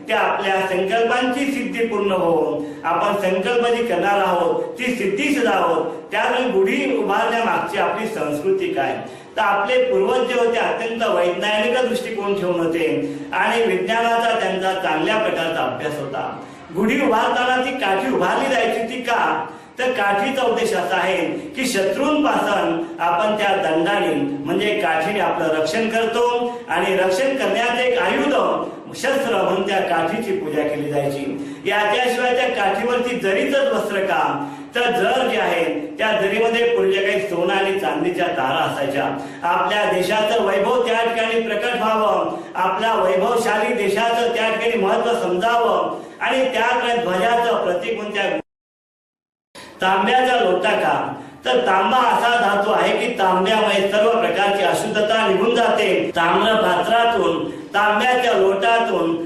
त्या आपल्या संकल्पांची सिद्धी पूर्ण हो, आपण संकल्प जी करणार आहोत ती सिद्धी सुद्धा आहोत। त्यावेळी गुढी उभारण्यामागची आपली संस्कृती काय, तर आपले पूर्वज जे होते अत्यंत वैज्ञानिक दृष्टिकोन ठेवून होते आणि विज्ञानाचा त्यांचा चांगल्या प्रकारचा अभ्यास होता। गुढी उभारताना ती काठी उभारली जायची ती का, तर काठीचा उद्देश असा आहे की शत्रूंपासून आपण त्या दंडाने म्हणजे काठीने आपलं रक्षण करतो आणि रक्षण करण्याचे एक आयुध शस्त्र म्हणून त्या काठीची पूजा केली जायची। याच्याशिवाय त्या काठीवरती जरीचंच वस्त्र का, तर जर जे आहे त्या जरीमध्ये पूर्वी काही सोनं आणि चांदीच्या तारा असायच्या। आपल्या देशाचं वैभव त्या ठिकाणी प्रकट व्हावं, आपल्या वैभवशाली देशाचं त्या ठिकाणी महत्व समजावं आणि त्याकडे ध्वजाचं प्रतीक म्हणून त्या तांब्याचा लोटा का, तर तांबा असा धातू आहे की तांब्यामुळे सर्व प्रकारची अशुद्धता निघून जाते। ताम्र पात्रातून तांब्याच्या लोटातून